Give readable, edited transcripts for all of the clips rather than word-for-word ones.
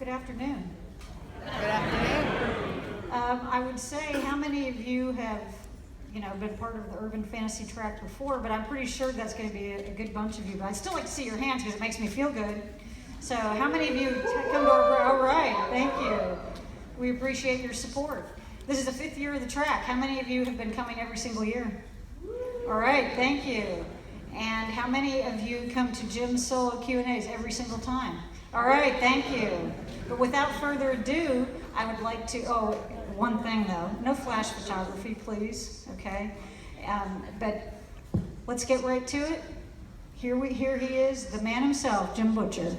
Good afternoon. Good afternoon. I would say, how many of you have, been part of the Urban Fantasy track before? But I'm pretty sure that's going to be a good bunch of you. But I'd still like to see your hands because it makes me feel good. So, how many of you come to our? All right, thank you. We appreciate your support. This is the 5th year of the track. How many of you have been coming every single year? All right, thank you. And how many of you come to Jim's solo Q&As every single time? All right, thank you. But without further ado, I would like to, one thing though, no flash photography, please, okay? But let's get right to it. Here he is, the man himself, Jim Butcher.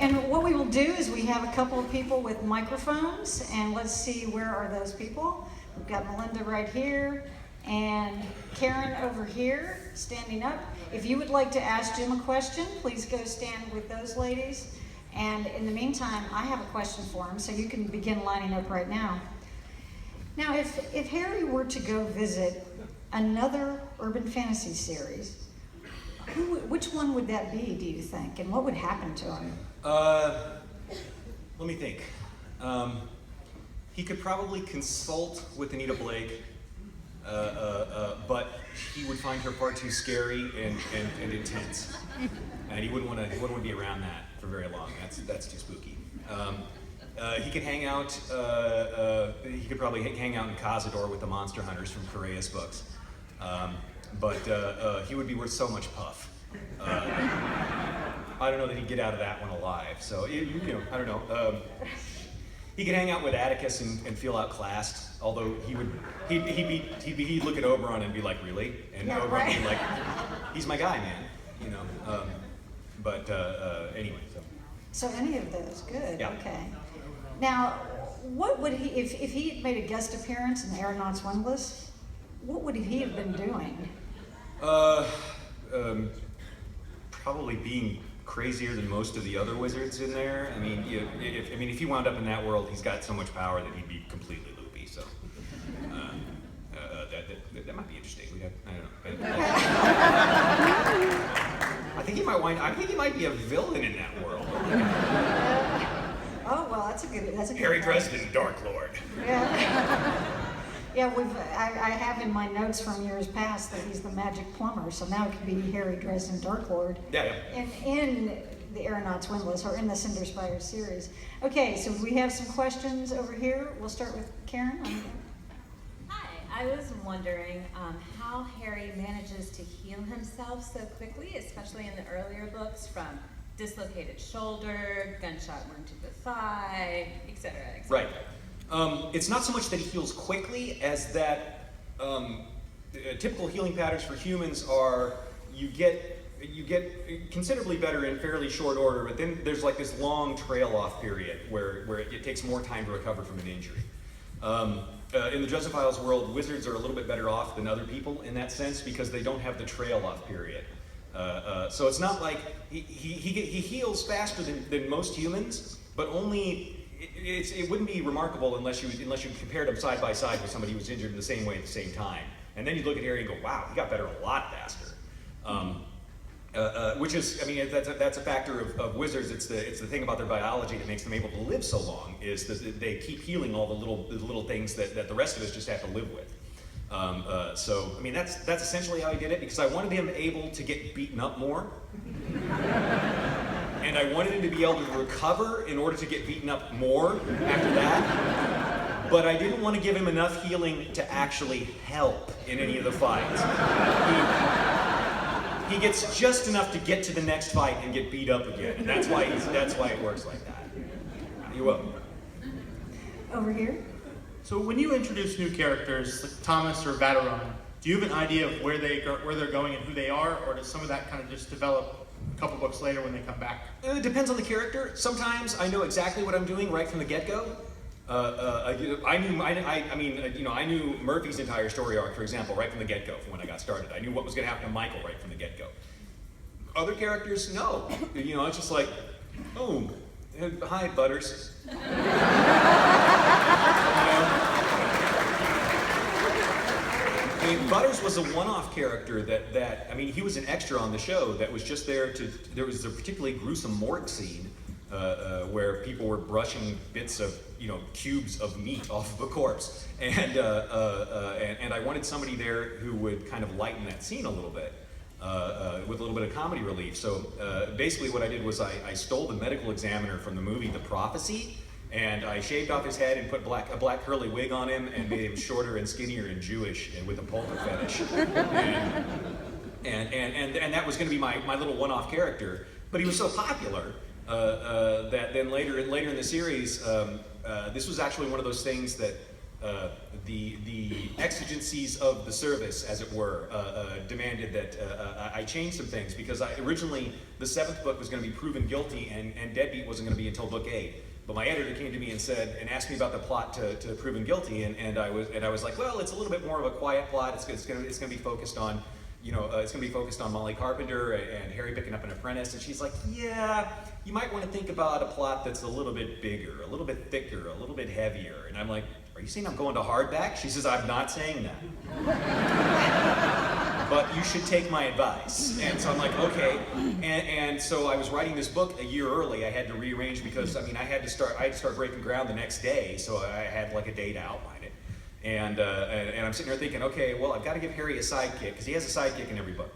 And what we will do is we have a couple of people with microphones, and let's see, where are those people? We've got Melinda right here, and Karen over here, standing up. If you would like to ask Jim a question, please go stand with those ladies. And in the meantime, I have a question for him, so you can begin lining up right now. Now, if Harry were to go visit another urban fantasy series, which one would that be, do you think? And what would happen to him? Let me think. He could probably consult with Anita Blake, but he would find her far too scary and intense, and he wouldn't want to be around that for very long. That's too spooky. He could hang out. He could probably hang out in Cazador with the monster hunters from Correa's books, but he would be worth so much puff. I don't know that he'd get out of that one alive. So I don't know. He could hang out with Atticus and feel outclassed. Although he'd look at Oberon and be like, really? And yeah, Oberon would be like, he's my guy, man. Anyway. So any of those, good. Yeah. Okay. Now, what would he, if he had made a guest appearance in the Aeronauts Windlass, what would he have been doing? Probably being crazier than most of the other wizards in there. I mean, if he wound up in that world, he's got so much power that he'd be completely loopy. So that might be interesting. I don't know. I think he might be a villain in that world. Oh well, that's a good. Harry Dresden, Dark Lord. Yeah. Yeah, I have in my notes from years past that he's the magic plumber, so now it could be Harry Dresden, Dark Lord. Yeah. In the Aeronauts Windlass, or in the Cinder Spires series. Okay, so we have some questions over here. We'll start with Karen. Hi, I was wondering how Harry manages to heal himself so quickly, especially in the earlier books, from dislocated shoulder, gunshot wound to the thigh, etc. Right. It's not so much that he heals quickly as that typical healing patterns for humans are you get considerably better in fairly short order, but then there's like this long trail off period where it takes more time to recover from an injury. In the Dresden Files world, wizards are a little bit better off than other people in that sense because they don't have the trail off period. So it's not like he heals faster than most humans, but only. It wouldn't be remarkable unless you compared him side by side with somebody who was injured in the same way at the same time. And then you look at Harry and go, wow, he got better a lot faster. Which is, I mean, that's a factor of wizards. It's the thing about their biology that makes them able to live so long is that they keep healing all the little things that the rest of us just have to live with. So I mean, that's essentially how he did it because I wanted him able to get beaten up more. And I wanted him to be able to recover in order to get beaten up more after that. But I didn't want to give him enough healing to actually help in any of the fights. He gets just enough to get to the next fight and get beat up again. And that's why it works like that. You're welcome. Over here. So when you introduce new characters like Thomas or Vateron, do you have an idea of where they're going and who they are, or does some of that kind of just develop a couple books later when they come back? It depends on the character. Sometimes I know exactly what I'm doing right from the get-go. I knew Murphy's entire story arc, for example, right from the get-go from when I got started. I knew what was going to happen to Michael right from the get-go. Other characters, no. You know, it's just like, boom, hi, Butters. You know? I mean, Butters was a one-off character that, I mean, he was an extra on the show that was just there to, there was a particularly gruesome morgue scene where people were brushing bits of, you know, cubes of meat off of a corpse. And I wanted somebody there who would kind of lighten that scene a little bit with a little bit of comedy relief. So basically what I did was I stole the medical examiner from the movie The Prophecy, and I shaved off his head and put a black curly wig on him and made him shorter and skinnier and Jewish and with a polka fetish. And that was going to be my little one-off character. But he was so popular that then later in the series, this was actually one of those things that the exigencies of the service, as it were, demanded that I change some things, because originally the 7th book was going to be Proven Guilty, and Deadbeat wasn't going to be until book 8. But my editor came to me and said, and asked me about the plot to Proven Guilty, and I was like, well, it's a little bit more of a quiet plot. It's going to be focused on, you know, it's going to be focused on Molly Carpenter and Harry picking up an apprentice. And she's like, yeah, you might want to think about a plot that's a little bit bigger, a little bit thicker, a little bit heavier. And I'm like, are you saying I'm going to hardback? She says, I'm not saying that. But you should take my advice. And so I'm like, okay. And so I was writing this book a year early. I had to rearrange because, I mean, I had to start breaking ground the next day. So I had like a day to outline it. And I'm sitting there thinking, okay, well, I've got to give Harry a sidekick, because he has a sidekick in every book.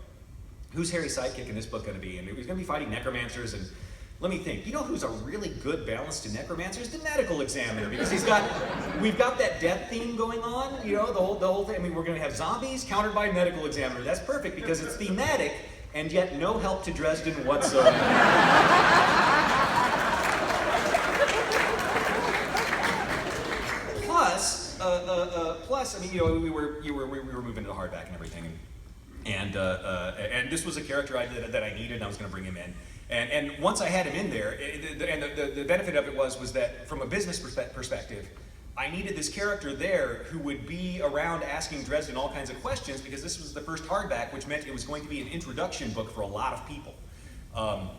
Who's Harry's sidekick in this book going to be? And he's going to be fighting necromancers. And let me think. You know who's a really good balance to necromancers? The medical examiner, because we've got that death theme going on. You know, the whole thing. I mean, we're going to have zombies countered by medical examiner. That's perfect because it's thematic, and yet no help to Dresden whatsoever. Plus, I mean, you know, we were moving to hardback and everything, and this was a character that I needed, and I was going to bring him in. And once I had him in there, the benefit of it was that from a business perspective, I needed this character there who would be around asking Dresden all kinds of questions, because this was the first hardback, which meant it was going to be an introduction book for a lot of people.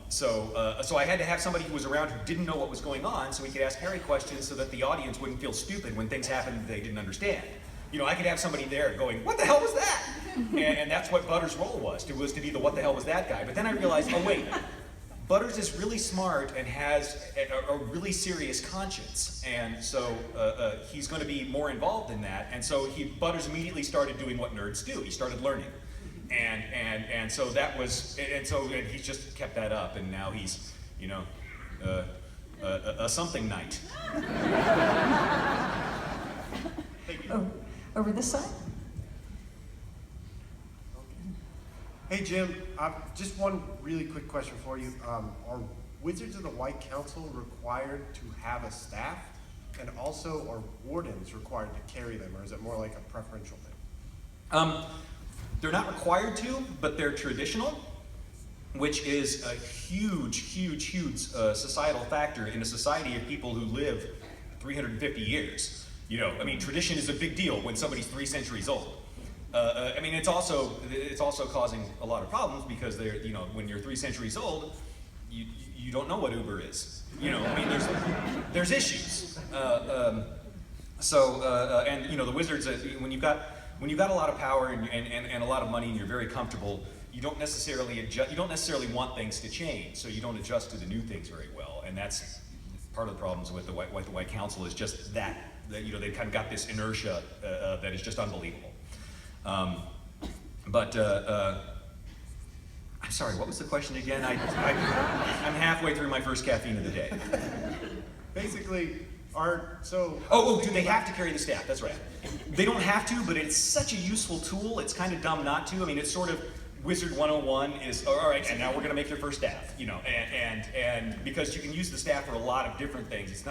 So I had to have somebody who was around who didn't know what was going on, so we could ask Harry questions so that the audience wouldn't feel stupid when things happened that they didn't understand. You know, I could have somebody there going, what the hell was that? And that's what Butters' role was to be the what the hell was that guy. But then I realized, oh wait, Butters is really smart and has a really serious conscience, and so he's going to be more involved in that. And so Butters immediately started doing what nerds do. He started learning, and so that was, and he's just kept that up, and now he's, you know, a something knight. Oh, over this side. Hey Jim, just one really quick question for you. Are Wizards of the White Council required to have a staff? And also, are wardens required to carry them, or is it more like a preferential thing? They're not required to, but they're traditional, which is a huge societal factor in a society of people who live 350 years. You know, I mean, tradition is a big deal when somebody's 3 centuries old. I mean, it's also causing a lot of problems, because they're, you know, when you're 3 centuries old, you don't know what Uber is. You know, I mean, there's issues. And you know, the Wizards, when you've got a lot of power and a lot of money and you're very comfortable, you don't necessarily want things to change, so you don't adjust to the new things very well. And that's part of the problems with the White Council, is just that you know, they've kind of got this inertia that is just unbelievable. I'm sorry, what was the question again? I'm halfway through my first caffeine of the day. Basically, do they have to carry the staff? That's right. They don't have to, but it's such a useful tool. It's kind of dumb not to. I mean, it's sort of Wizard 101 is, all right, and now we're going to make your first staff, you know, and because you can use the staff for a lot of different things. It's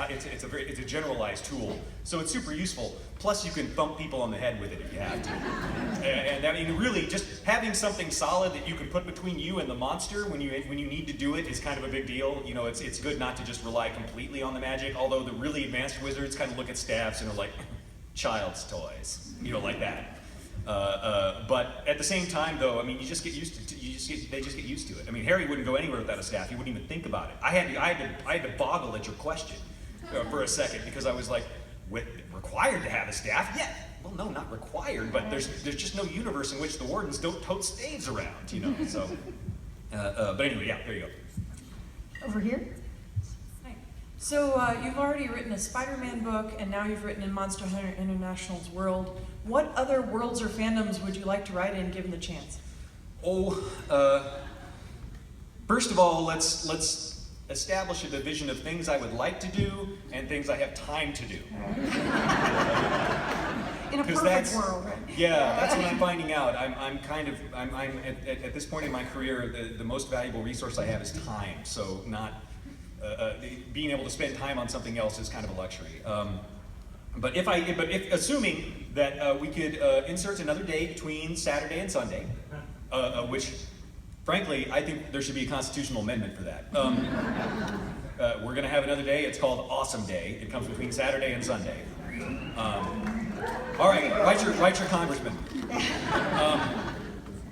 a generalized tool, so it's super useful. Plus, you can thump people on the head with it if you have to. And I mean, really, just having something solid that you can put between you and the monster when you need to do it is kind of a big deal. You know, it's good not to just rely completely on the magic. Although the really advanced wizards kind of look at staffs and are like, child's toys, you know, like that. But at the same time, though, I mean, you just get used to they just get used to it. I mean, Harry wouldn't go anywhere without a staff. He wouldn't even think about it. I had to boggle at your question for a second because I was like, required to have a staff? Yeah. Well, no, not required, but there's just no universe in which the wardens don't tote staves around, you know. So, but anyway, yeah, there you go. Over here? Hi. So you've already written a Spider-Man book, and now you've written in Monster Hunter International's world. What other worlds or fandoms would you like to write in, given the chance? First of all, let's establish a division of things I would like to do and things I have time to do. In a perfect world, right? Yeah, that's what I'm finding out. I'm at this point in my career, the most valuable resource I have is time. So not being able to spend time on something else is kind of a luxury. But if assuming that we could insert another day between Saturday and Sunday, which, frankly, I think there should be a constitutional amendment for that. We're going to have another day. It's called Awesome Day. It comes between Saturday and Sunday. All right, write your congressman.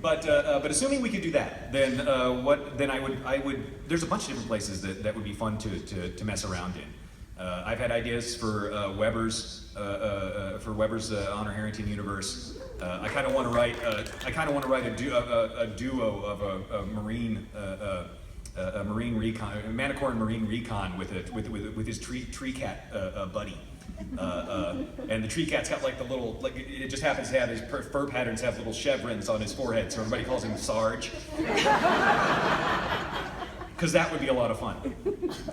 But assuming we could do that, then I would. There's a bunch of different places that would be fun to mess around in. I've had ideas for Weber's Honor Harrington universe. I kind of want to write a duo of a marine recon, Manicore Marine recon with his tree cat buddy. And the tree cat's got like the little, like it just happens to have his fur patterns have little chevrons on his forehead, so everybody calls him Sarge. Because that would be a lot of fun.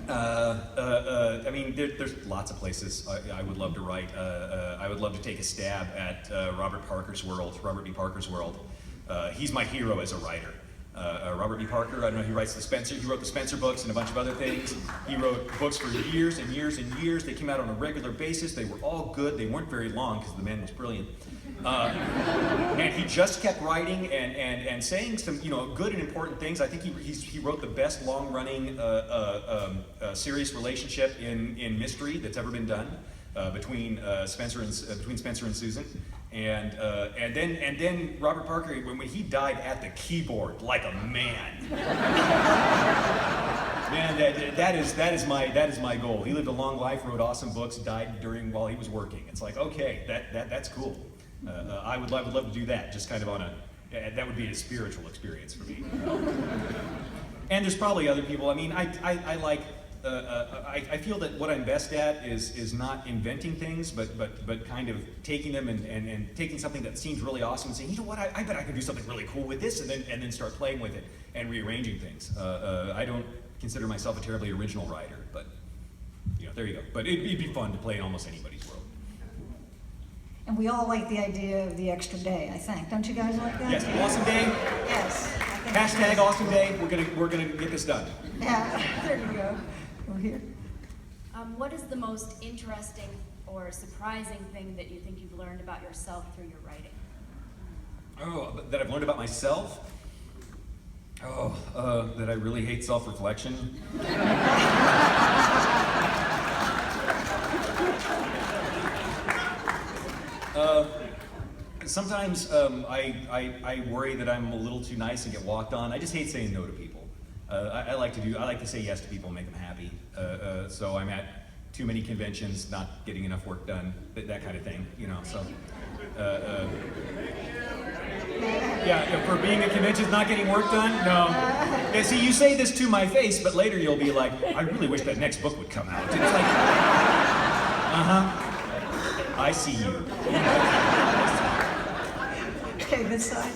I mean, there's lots of places I would love to write. I would love to take a stab at Robert B. Parker's world. He's my hero as a writer. Robert B. Parker, I don't know, he wrote the Spencer books and a bunch of other things. He wrote books for years and years and years. They came out on a regular basis. They were all good. They weren't very long because the man was brilliant. And he just kept writing and saying some, good and important things. I think he wrote the best long-running serious relationship in mystery that's ever been done between Spencer and Susan. And then Robert Parker, when he died at the keyboard like a man. Man, that is my goal. He lived a long life, wrote awesome books, died while he was working. It's like, okay, that's cool. I would love to do that, just kind of that would be a spiritual experience for me. And there's probably other people. I mean, I like. I feel that what I'm best at is not inventing things, but kind of taking them and taking something that seems really awesome and saying, you know what, I bet I could do something really cool with this, and then start playing with it and rearranging things. I don't consider myself a terribly original writer, but there you go. But it'd be fun to play in almost anybody's world. And we all like the idea of the extra day, I think. Don't you guys like that? Yes, awesome day. Yes. Hashtag awesome day. We're gonna get this done. Yeah, there you go. Over here. What is the most interesting or surprising thing that you think you've learned about yourself through your writing? Oh, that I've learned about myself? Oh, that I really hate self-reflection. Sometimes I worry that I'm a little too nice and get walked on. I just hate saying no to people. I like to say yes to people and make them happy. So I'm at too many conventions, not getting enough work done, that kind of thing, so. Yeah, for being at conventions, not getting work done? No. Yeah, see, you say this to my face, but later you'll be like, I really wish that next book would come out. It's like, I see you. Okay, this side.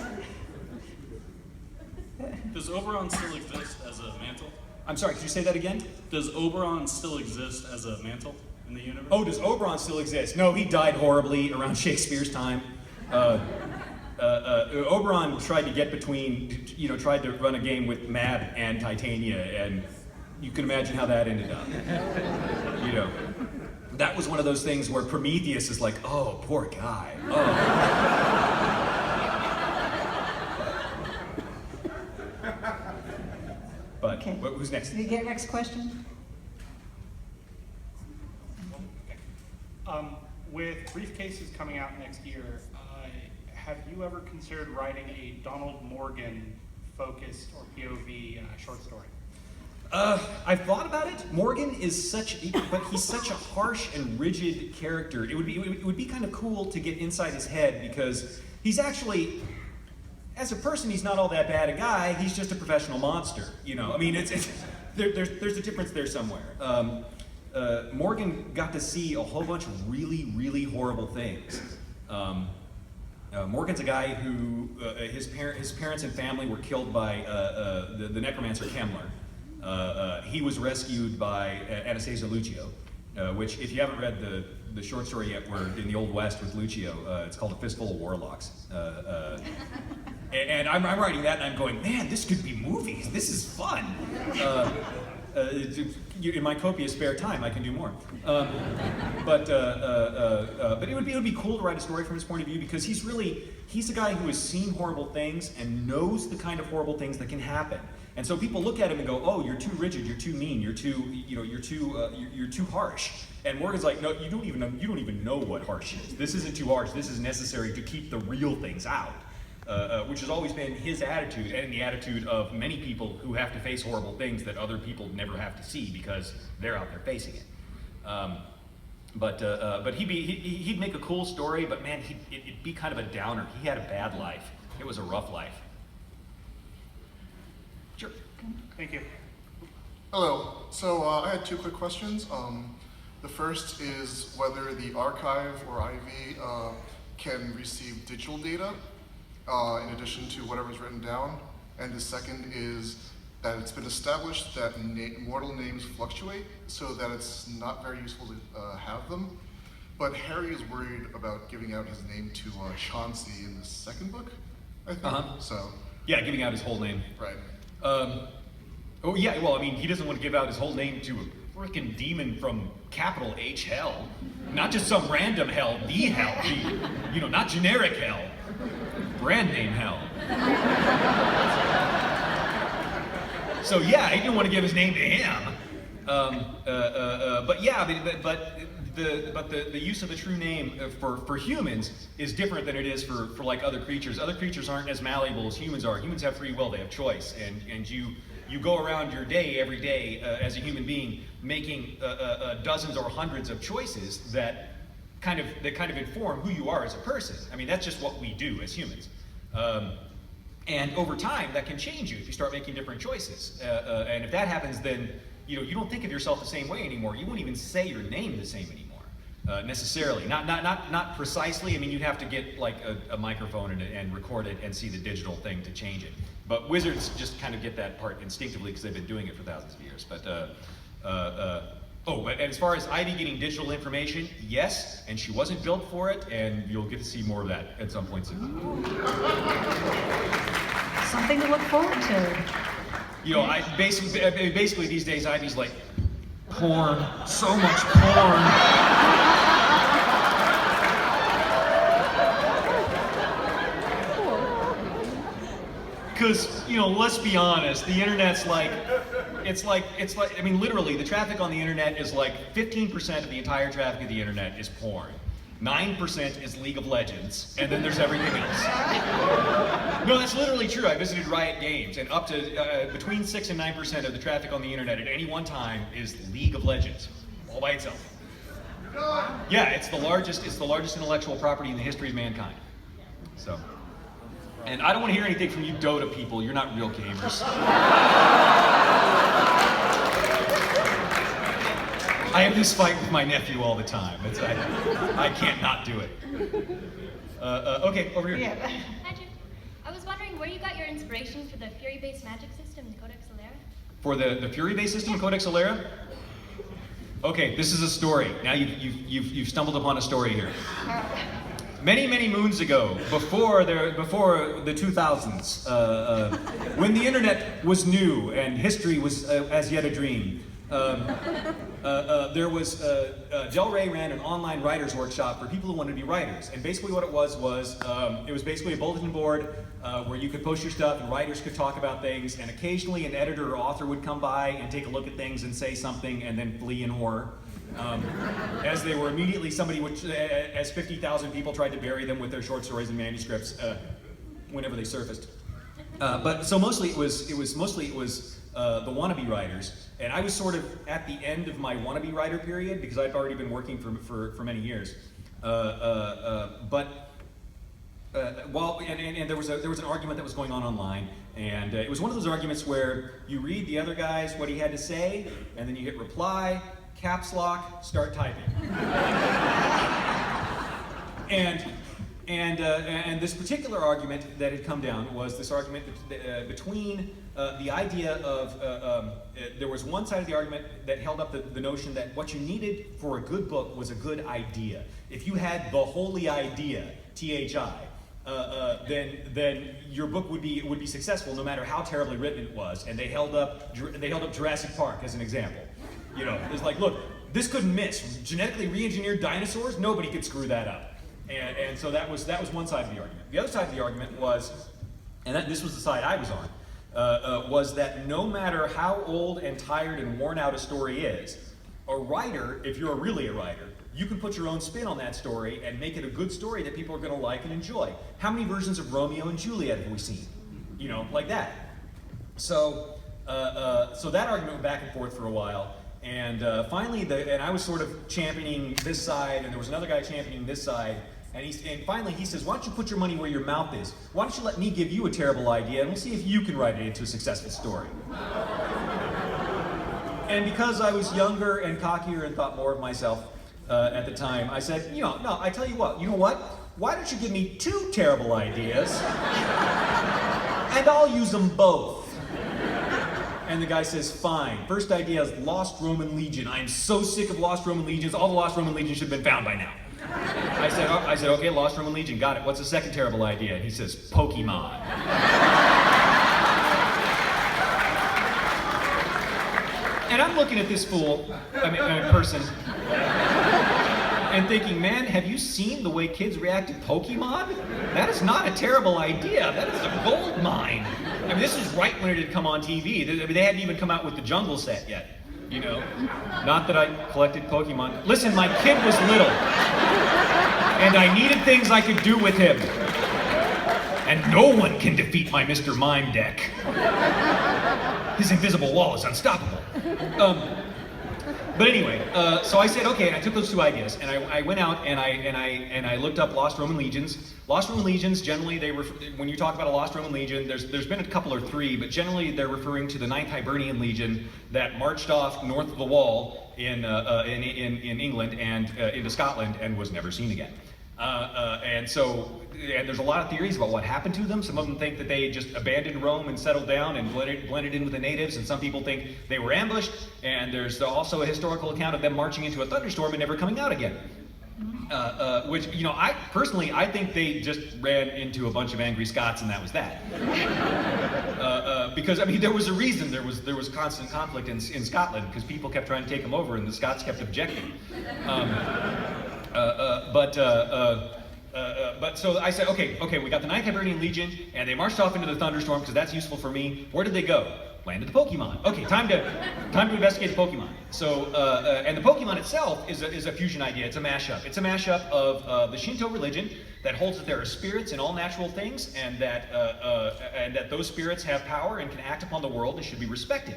Does Oberon still exist as a mantle? I'm sorry, could you say that again? Does Oberon still exist as a mantle in the universe? Oh, does Oberon still exist? No, he died horribly around Shakespeare's time. Oberon tried to get between, tried to run a game with Mab and Titania, and you can imagine how that ended up. That was one of those things where Prometheus is like, oh, poor guy. Oh. But Okay. Who's next? Did you get next question? With briefcases coming out next year, have you ever considered writing a Donald Morgan focused or POV short story? I've thought about it. Morgan is but he's such a harsh and rigid character. It would be kind of cool to get inside his head, because he's actually, as a person, he's not all that bad a guy. He's just a professional monster. You know, I mean, there's a difference there somewhere. Morgan got to see a whole bunch of really, really horrible things. Morgan's a guy who his parents and family were killed by the necromancer Kemmler. He was rescued by Anastasia Lucio, which, if you haven't read the short story yet, we're in the Old West with Lucio. It's called A Fistful of Warlocks. And I'm writing that, and I'm going, man, this could be movies. This is fun. In my copious spare time, I can do more. But it would be cool to write a story from his point of view, because he's a guy who has seen horrible things and knows the kind of horrible things that can happen. And so people look at him and go, "Oh, you're too rigid. You're too mean. You're too harsh." And Morgan's like, "No, you don't even know what harsh is. This isn't too harsh. This is necessary to keep the real things out." Which has always been his attitude, and the attitude of many people who have to face horrible things that other people never have to see because they're out there facing it. But he'd make a cool story, but man, it'd be kind of a downer. He had a bad life. It was a rough life. Sure. Thank you. Hello. So I had two quick questions. The first is whether the archive or IV can receive digital data in addition to whatever's written down. And the second is that it's been established that mortal names fluctuate, so that it's not very useful to have them. But Harry is worried about giving out his name to Chauncey in the second book, I think. So. Yeah, giving out his whole name. Right. Oh yeah, well, I mean, he doesn't want to give out his whole name to a frickin' demon from capital H hell. Not just some random hell, the hell. Not generic hell. Brand name hell. So yeah, he didn't want to give his name to him. But the use of the true name for humans is different than it is for like other creatures. Other creatures aren't as malleable as humans are. Humans have free will, they have choice, and you go around your day every day as a human being making dozens or hundreds of choices that kind of inform who you are as a person. I mean, that's just what we do as humans. And over time, that can change you if you start making different choices. And if that happens, then you don't think of yourself the same way anymore. You won't even say your name the same anymore, necessarily. Not precisely. I mean, you'd have to get like a microphone and record it and see the digital thing to change it. But wizards just kind of get that part instinctively because they've been doing it for thousands of years. But as far as Ivy getting digital information, yes, and she wasn't built for it, and you'll get to see more of that at some point soon. Something to look forward to. I basically these days Ivy's like, porn, so much porn. Because, let's be honest, the internet's I mean, literally, the traffic on the internet is like 15% of the entire traffic of the internet is porn. 9% is League of Legends, and then there's everything else. No, that's literally true. I visited Riot Games, and up to between 6 and 9% of the traffic on the internet at any one time is League of Legends, all by itself. Yeah, it's the largest intellectual property in the history of mankind. So. And I don't want to hear anything from you Dota people. You're not real gamers. I have this fight with my nephew all the time. I can't not do it. Okay, over here. Yeah. Hi, Jim. I was wondering where you got your inspiration for the Fury-based magic system in Codex Alera? For the Fury-based system in Codex Alera? Okay, this is a story. Now you've stumbled upon a story here. Many, many moons ago, before the 2000s, when the internet was new and history was as yet a dream, there was Del Rey ran an online writers workshop for people who wanted to be writers. And basically what it was it was basically a bulletin board where you could post your stuff and writers could talk about things, and occasionally an editor or author would come by and take a look at things and say something and then flee in horror. As they were immediately, somebody would, as 50,000 people tried to bury them with their short stories and manuscripts whenever they surfaced. But so mostly it was the wannabe writers, and I was sort of at the end of my wannabe writer period because I'd already been working for many years. And there was an argument that was going on online, and it was one of those arguments where you read the other guy's what he had to say, and then you hit reply, caps lock, start typing. And this particular argument that had come down was this argument between the idea of, there was one side of the argument that held up the notion that what you needed for a good book was a good idea. If you had the holy idea, THI, then your book would be successful no matter how terribly written it was. And they held up Jurassic Park as an example. You know, it's like, look, this couldn't miss. Genetically re-engineered dinosaurs, nobody could screw that up. And so that was one side of the argument. The other side of the argument was, this was the side I was on, was that no matter how old and tired and worn out a story is, a writer, if you're really a writer, you can put your own spin on that story and make it a good story that people are going to like and enjoy. How many versions of Romeo and Juliet have we seen? You know, like that. So that argument went back and forth for a while. And finally, I was sort of championing this side, and there was another guy championing this side. And finally he says, why don't you put your money where your mouth is? Why don't you let me give you a terrible idea, and we'll see if you can write it into a successful story. And because I was younger and cockier and thought more of myself at the time, I said, no, I tell you what, why don't you give me 2 terrible ideas, and I'll use them both. And the guy says, fine. First idea is Lost Roman Legion. I'm so sick of Lost Roman Legions. All the Lost Roman Legions should have been found by now. I said, okay, Lost Roman Legion, got it. What's the second terrible idea? And he says, Pokemon. And I'm looking at this fool, person, and thinking, man, have you seen the way kids react to Pokemon? That is not a terrible idea. That is a gold mine. I mean, this was right when it had come on TV. They hadn't even come out with the Jungle set yet, you know? Not that I collected Pokemon. Listen, my kid was little, and I needed things I could do with him. And no one can defeat my Mr. Mime deck. His invisible wall is unstoppable. But anyway, so I said, okay, and I took those 2 ideas, and I went out and I looked up Lost Roman Legions. Lost Roman Legions, generally, when you talk about a Lost Roman Legion, there's been a couple or 3, but generally they're referring to the 9th Hibernian Legion that marched off north of the Wall in England and into Scotland and was never seen again. And there's a lot of theories about what happened to them. Some of them think that they just abandoned Rome and settled down and blended in with the natives, and some people think they were ambushed, and there's also a historical account of them marching into a thunderstorm and never coming out again. Which, I personally think they just ran into a bunch of angry Scots and that was that. Because, there was a reason there was constant conflict in Scotland, because people kept trying to take them over and the Scots kept objecting. But so I said, okay, we got the 9th Hibernian Legion, and they marched off into the thunderstorm because that's useful for me. Where did they go? Landed the Pokemon. Okay, time to investigate the Pokemon. So, and the Pokemon itself is a fusion idea. It's a mashup. It's a mashup of the Shinto religion that holds that there are spirits in all natural things, and that those spirits have power and can act upon the world and should be respected.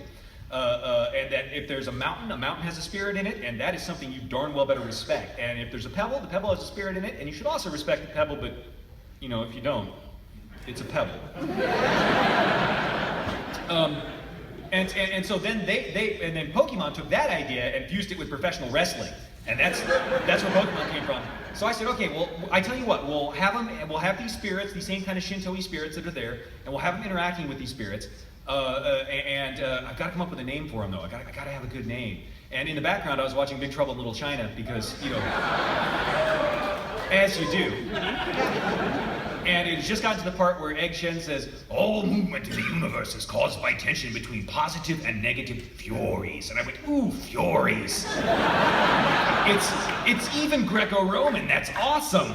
And that if there's a mountain has a spirit in it, and that is something you darn well better respect. And if there's a pebble, the pebble has a spirit in it, and you should also respect the pebble, but, if you don't, it's a pebble. And so then then Pokemon took that idea and fused it with professional wrestling. And that's where Pokemon came from. So I said, okay, well, I tell you what, we'll have these spirits, these same kind of Shinto-y spirits that are there, and we'll have them interacting with these spirits. I've got to come up with a name for him, though. I got to have a good name. And in the background, I was watching Big Trouble in Little China because, as you do. And it just got to the part where Egg Shen says, all movement in the universe is caused by tension between positive and negative furies. And I went, ooh, furies. It's even Greco-Roman. That's awesome.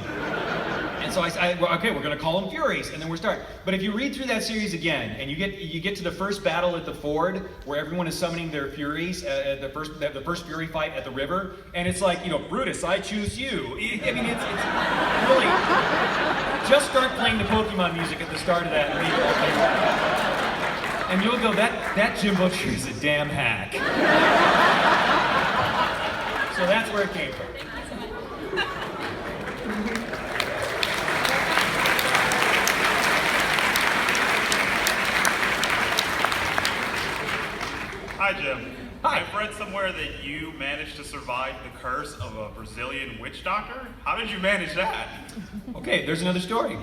And so well, okay, we're going to call them Furies, and then we're start. But if you read through that series again, and you get to the first battle at the ford, where everyone is summoning their Furies, the first Fury fight at the river, and it's like, Brutus, I choose you. I mean, it's really, just start playing the Pokemon music at the start of that, and you'll go, that Jim Butcher is a damn hack. So that's where it came from. Hi, Jim. Hi. I've read somewhere that you managed to survive the curse of a Brazilian witch doctor. How did you manage that? Okay, there's another story.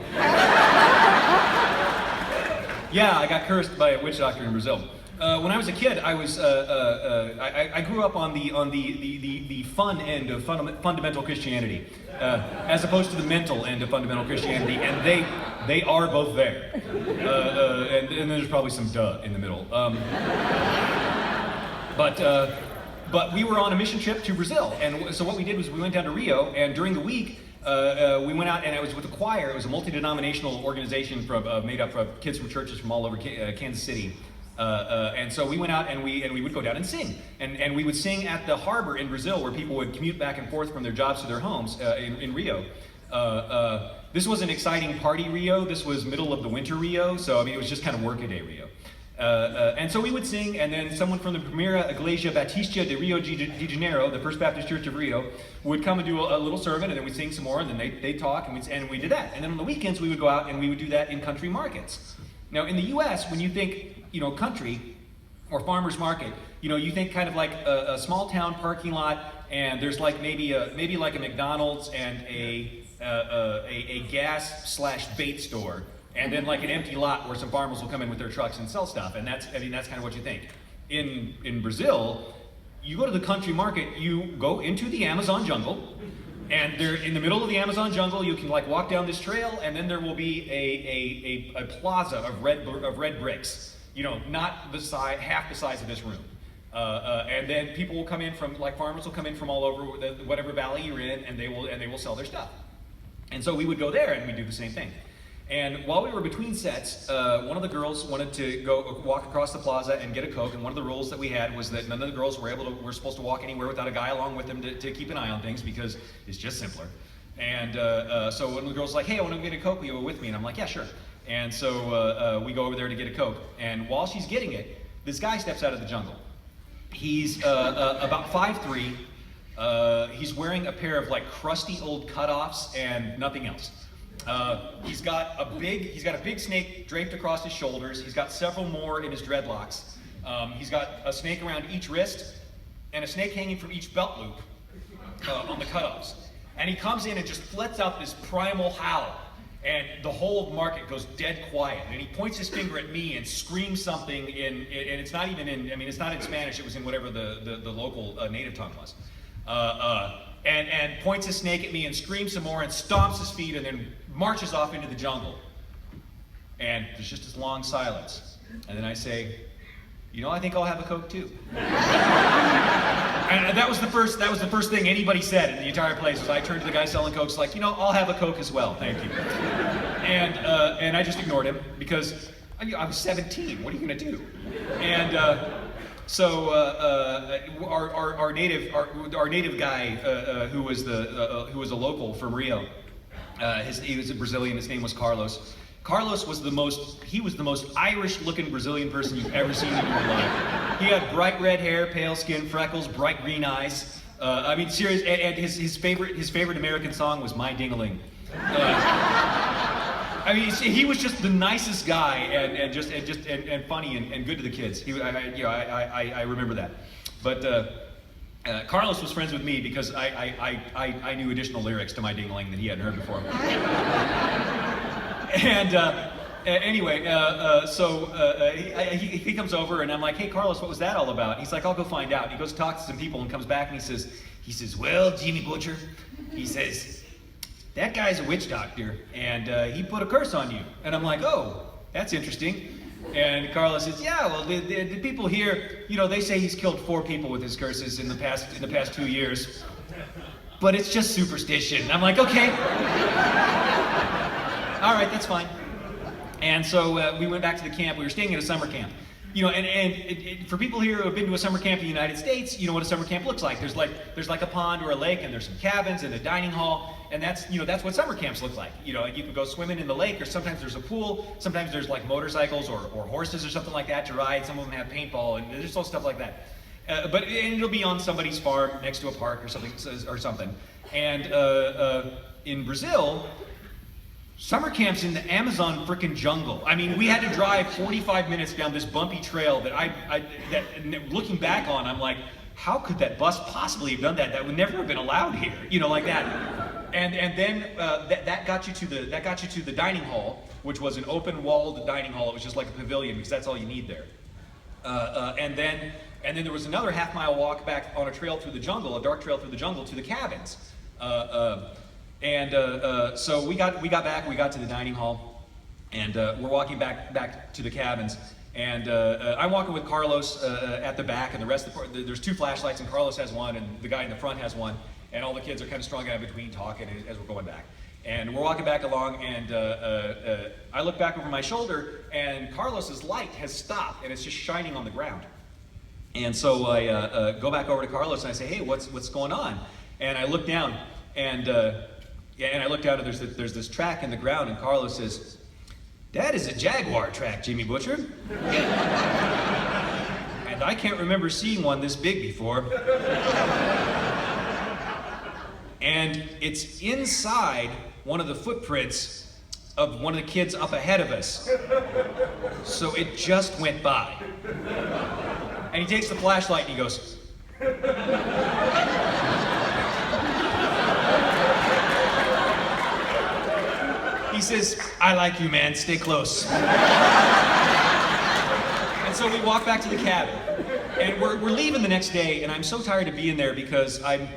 Yeah, I got cursed by a witch doctor in Brazil. When I was a kid, I was I grew up on the fun end of fundamental Christianity, as opposed to the mental end of fundamental Christianity, and they are both there. And then there's probably some duh in the middle. But we were on a mission trip to Brazil, and so what we did was we went down to Rio, and during the week we went out, and I was with a choir. It was a multi-denominational organization made up of kids from churches from all over Kansas City. And so we went out and we would go down and sing, and we would sing at the harbor in Brazil, where people would commute back and forth from their jobs to their homes in Rio. This was an exciting party Rio. This was middle of the winter Rio, so I mean it was just kind of workaday Rio. And so we would sing, and then someone from the Primeira Igreja Batista de Rio de Janeiro, the First Baptist Church of Rio, would come and do a little sermon, and then we'd sing some more, and then they'd talk, and we did that. And then on the weekends we would go out and we would do that in country markets. Now in the U.S., when you think country or farmer's market, you think kind of like a small town parking lot, and there's like maybe like a McDonald's and a gas/bait store. And then like an empty lot where some farmers will come in with their trucks and sell stuff, and that's kind of what you think. In Brazil, you go to the country market, you go into the Amazon jungle, and they're in the middle of the Amazon jungle. You can like walk down this trail, and then there will be a plaza of red bricks. Not the size, half the size of this room. And then people will come in from, like farmers will come in from all over whatever valley you're in, and they will sell their stuff. And so we would go there and we do the same thing. And while we were between sets, one of the girls wanted to go walk across the plaza and get a Coke, and one of the rules that we had was that none of the girls were supposed to walk anywhere without a guy along with them to keep an eye on things, because it's just simpler. And so one of the girls was like, hey, I want to get a Coke, will you go with me? And I'm like, yeah, sure. And so we go over there to get a Coke, and while she's getting it, this guy steps out of the jungle. He's about 5'3". He's wearing a pair of like crusty old cutoffs and nothing else. He's got a big snake draped across his shoulders. He's got several more in his dreadlocks. He's got a snake around each wrist and a snake hanging from each belt loop on the cutoffs. And he comes in and just lets out this primal howl, and the whole market goes dead quiet. And he points his finger at me and screams something and it's not even it's not in Spanish. It was in whatever the local native tongue was. And points his snake at me and screams some more and stomps his feet and then marches off into the jungle. And there's just this long silence. And then I say, I think I'll have a Coke too. And that was the first thing anybody said in the entire place. Was I turned to the guy selling Cokes like, I'll have a Coke as well, thank you. And I just ignored him because I was 17. What are you gonna do? And so our native guy who was a local from Rio, he was a Brazilian. His name was Carlos. Carlos was the most Irish-looking Brazilian person you've ever seen in your life. He had bright red hair, pale skin, freckles, bright green eyes. Serious. And his favorite American song was "My Ding-a-Ling." He was just the nicest guy and funny and good to the kids. I remember that. But Carlos was friends with me because I knew additional lyrics to "My Ding-a-Ling" that he hadn't heard before. And anyway, he comes over and I'm like, hey Carlos, what was that all about? He's like, I'll go find out. He goes talk to some people and comes back and he says, well, Jimmy Butcher, he says, that guy's a witch doctor and he put a curse on you. And I'm like, oh, that's interesting. And Carlos says, yeah, well, the people here, they say he's killed 4 people with his curses in the past 2 years. but it's just superstition. I'm like, okay. All right, that's fine. And so we went back to the camp. We were staying at a summer camp. You know, and for people here who have been to a summer camp in the United States, you know what a summer camp looks like. There's like a pond or a lake, and there's some cabins and a dining hall, and that's what summer camps look like. You know, you can go swimming in the lake, or sometimes there's a pool, sometimes there's like motorcycles or horses or something like that to ride. Some of them have paintball, and there's all stuff like that. But it'll be on somebody's farm next to a park or something. And in Brazil, summer camp's in the Amazon frickin' jungle. I mean, we had to drive 45 minutes down this bumpy trail that looking back on, I'm like, how could that bus possibly have done that? That would never have been allowed here, you know, like that. And then that got you to the dining hall, which was an open-walled dining hall. It was just like a pavilion because that's all you need there. And then there was another half-mile walk back on a trail through the jungle, a dark trail through the jungle to the cabins. So we got back, we got to the dining hall, and we're walking back to the cabins, and I'm walking with Carlos at the back, and the rest of there's 2 flashlights, and Carlos has one, and the guy in the front has one, and all the kids are kind of strung out between talking as we're going back. And we're walking back along, and I look back over my shoulder, and Carlos's light has stopped, and it's just shining on the ground. And so I go back over to Carlos, and I say, hey, what's going on? And I look down, and I look down, and there's this track in the ground, and Carlos says, that is a Jaguar track, Jimmy Butcher. And I can't remember seeing one this big before. And it's inside one of the footprints of one of the kids up ahead of us. So it just went by. And he takes the flashlight and he goes, he says, I like you, man, stay close. And so we walk back to the cabin, and we're leaving the next day, and I'm so tired of being there because I'm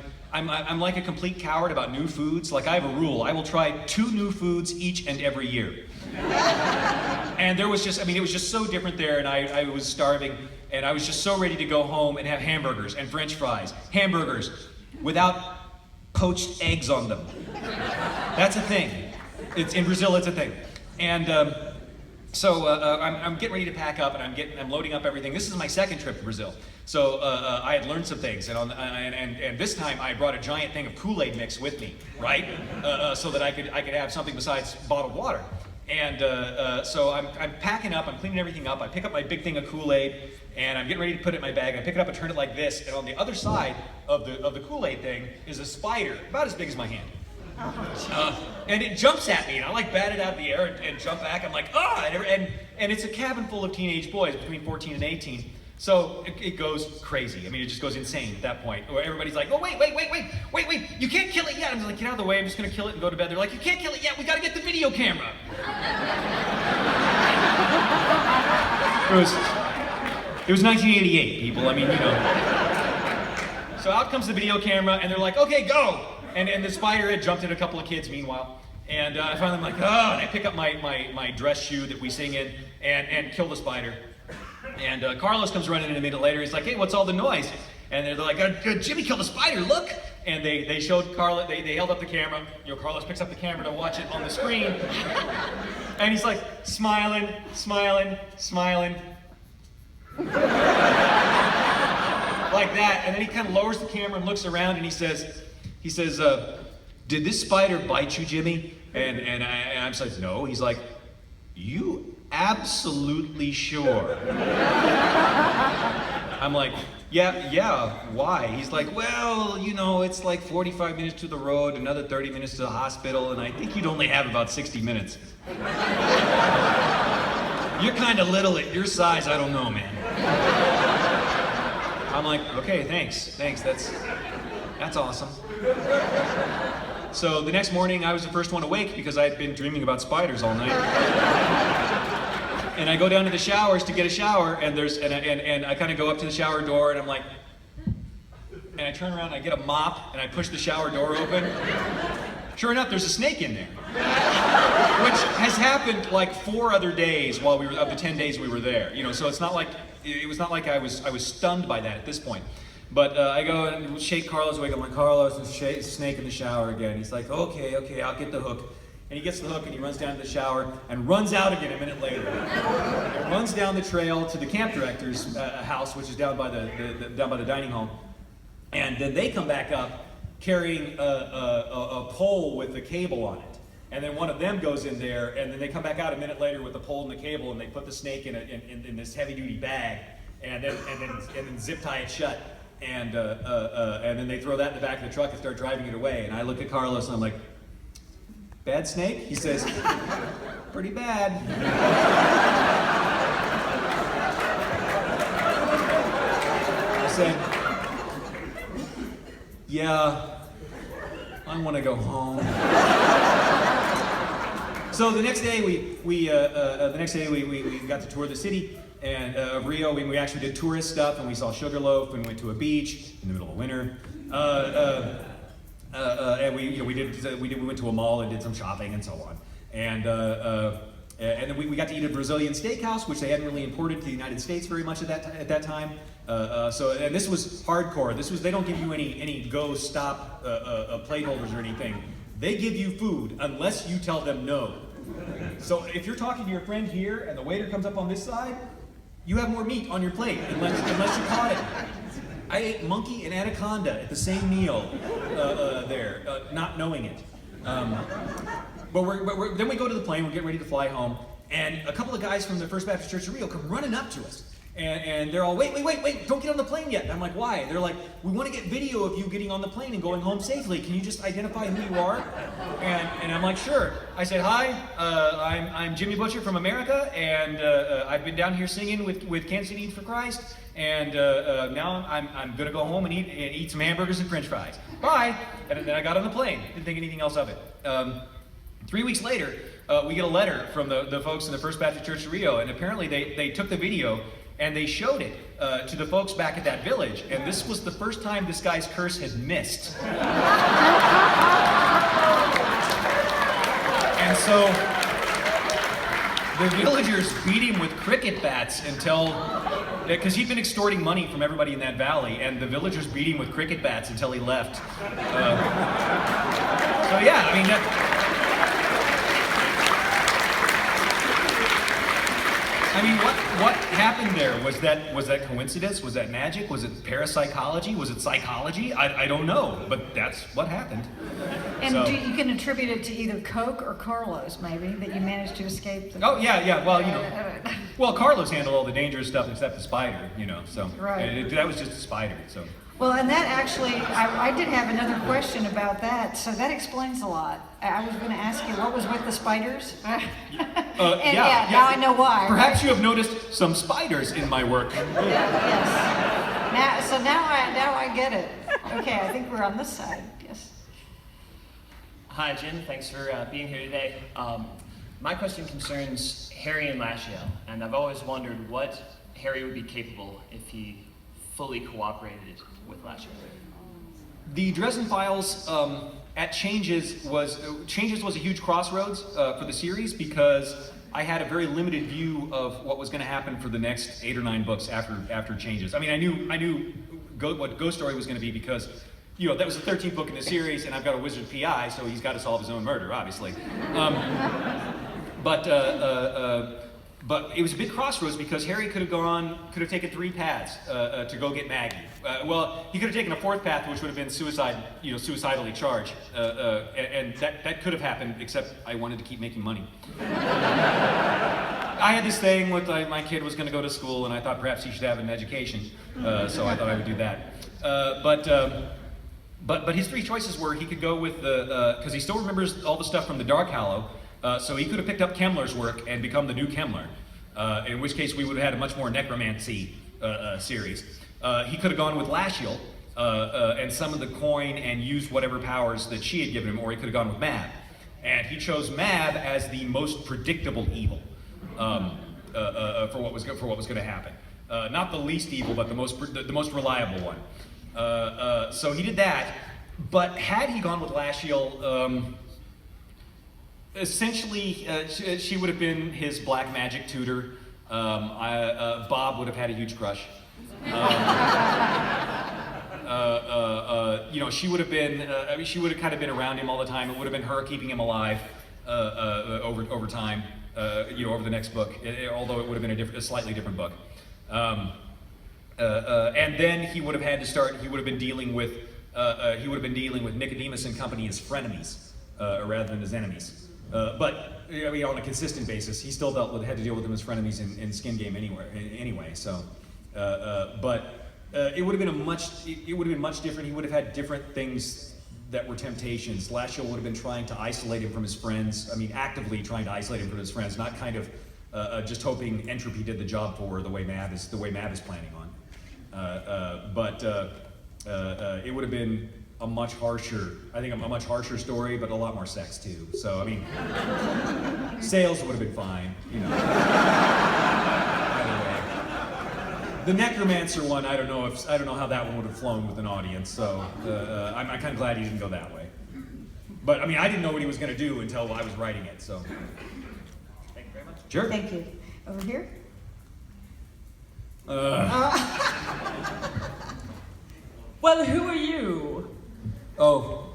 like a complete coward about new foods. Like, I have a rule. I will try 2 new foods each and every year. And there was just, it was just so different there, and I was starving, and I was just so ready to go home and have hamburgers and French fries. Hamburgers without poached eggs on them. That's a thing. In Brazil, it's a thing. And so I'm getting ready to pack up, and I'm loading up everything. This is my second trip to Brazil. So I had learned some things, and this time I brought a giant thing of Kool-Aid mix with me, right? So that I could have something besides bottled water. And so I'm packing up, I'm cleaning everything up. I pick up my big thing of Kool-Aid, and I'm getting ready to put it in my bag. I pick it up and turn it like this, and on the other side of the Kool-Aid thing is a spider, about as big as my hand. And it jumps at me, and I like bat it out of the air and jump back. I'm like, and it's a cabin full of teenage boys between 14 and 18. So it goes crazy. It just goes insane at that point. Where everybody's like, oh, wait, you can't kill it yet. I'm like, get out of the way, I'm just gonna kill it and go to bed. They're like, you can't kill it yet, we gotta get the video camera. It was 1988, people, So out comes the video camera, and they're like, okay, go. And the spider had jumped at a couple of kids meanwhile. And I finally am like, oh, and I pick up my dress shoe that we sing in and kill the spider. And Carlos comes running in a minute later. He's like, hey, what's all the noise? And they're like, Jimmy killed the spider, look. And they showed Carlos, they held up the camera. Carlos picks up the camera to watch it on the screen. And he's like, smiling. Like that. And then he kind of lowers the camera and looks around, and he says, did this spider bite you, Jimmy? And I'm like, no. He's like, you absolutely sure? I'm like, yeah, why? He's like, well, it's like 45 minutes to the road, another 30 minutes to the hospital, and I think you'd only have about 60 minutes. You're kind of little at your size, I don't know, man. I'm like, okay, thanks, that's awesome. So the next morning, I was the first one awake because I had been dreaming about spiders all night. And I go down to the showers to get a shower, and I kind of go up to the shower door, and I'm like, and I turn around, and I get a mop, and I push the shower door open. Sure enough, there's a snake in there, which has happened like 4 other days of the 10 days we were there. So it's not like it was not like I was stunned by that at this point. But I go and shake Carlos awake. I'm like, Carlos, there's a snake in the shower again. He's like, okay, I'll get the hook. And he gets the hook and he runs down to the shower and runs out again a minute later. And runs down the trail to the camp director's house, which is down by the dining hall. And then they come back up carrying a pole with a cable on it. And then one of them goes in there, and then they come back out a minute later with the pole and the cable, and they put the snake in this heavy-duty bag, and then zip tie it shut. And then they throw that in the back of the truck and start driving it away. And I look at Carlos and I'm like, bad snake? He says, pretty bad. I said, yeah, I want to go home. So the next day we got to tour the city and of Rio. We actually did tourist stuff, and we saw Sugarloaf, and went to a beach in the middle of winter. And we went to a mall and did some shopping and so on. And then we got to eat at a Brazilian steakhouse, which they hadn't really imported to the United States very much at that time. And this was hardcore. They don't give you any go stop plate holders or anything. They give you food unless you tell them no. So if you're talking to your friend here and the waiter comes up on this side, you have more meat on your plate unless you caught it. I ate monkey and anaconda at the same meal there, not knowing it. But then we go to the plane, we're getting ready to fly home, and a couple of guys from the First Baptist Church of Rio come running up to us. And they're all, wait, don't get on the plane yet. And I'm like, why? They're like, we want to get video of you getting on the plane and going home safely. Can you just identify who you are? And I'm like, sure. I said, hi, I'm Jimmy Butcher from America, and I've been down here singing with Kansas City Eats for Christ, and now I'm going to go home and eat some hamburgers and french fries. Bye. And then I got on the plane. Didn't think anything else of it. 3 weeks later, we get a letter from the folks in the First Baptist Church of Rio, and apparently they took the video and they showed it to the folks back at that village, and this was the first time this guy's curse had missed. And so the villagers beat him with cricket bats because he'd been extorting money from everybody in that valley, and the villagers beat him with cricket bats until he left. So yeah, I mean, what happened there? Was that coincidence? Was that magic? Was it parapsychology? Was it psychology? I don't know, but that's what happened. And you can attribute it to either Coke or Carlos, maybe, that you managed to escape. Oh yeah. Well, Carlos handled all the dangerous stuff except the spider, So right. That was just a spider. So. Well, and that actually, I did have another question about that, so that explains a lot. I was going to ask you, what was with the spiders? Yeah, now I know why. Perhaps you have noticed some spiders in my work. Yes. Now I get it. Okay, I think we're on this side. Yes. Hi, Jim. Thanks for being here today. My question concerns Harry and Lashiel, and I've always wondered what Harry would be capable if he fully cooperated with Lashiel. The Dresden Files at Changes was a huge crossroads for the series because I had a very limited view of what was going to happen for the next 8 or 9 books after Changes. I mean, I knew what Ghost Story was going to be because that was the 13th book in the series, and I've got a wizard PI, so he's got to solve his own murder, obviously. But it was a big crossroads because Harry could have taken 3 paths to go get Maggie. Well, he could have taken a 4th path, which would have been suicidally charged, and that could have happened. Except I wanted to keep making money. I had this thing with my kid was going to go to school, and I thought perhaps he should have an education, so I thought I would do that. But his 3 choices were he could go with because he still remembers all the stuff from the Dark Hallow. So he could have picked up Kemmler's work and become the new Kemmler, in which case we would have had a much more necromancy series. He could have gone with Lashiel and summoned the coin and used whatever powers that she had given him, or he could have gone with Mab. And he chose Mab as the most predictable evil for what was going to happen. Not the least evil, but the most reliable one. So he did that. But had he gone with Lashiel, essentially, she would have been his black magic tutor. Bob would have had a huge crush. she would have been, she would have kind of been around him all the time. It would have been her keeping him alive over time, over the next book, although it would have been a slightly different book. And then he would have had to start, he would have been dealing with Nicodemus and company as frenemies, rather than as enemies. But on a consistent basis, he still had to deal with them as frenemies in Skin Game anyway. So, it would have been much different. He would have had different things that were temptations. Lashiel would have been trying to isolate him from his friends. I mean, actively trying to isolate him from his friends, not kind of just hoping Entropy did the job for her the way Mav is planning on. It would have been a much harsher story, but a lot more sex too. So I mean, sales would have been fine, Either way. The Necromancer one, I don't know how that one would have flown with an audience. So I'm kind of glad he didn't go that way. But I mean, I didn't know what he was going to do until I was writing it. So thank you very much. Sure. Thank you. Over here. Well, who are you? Oh.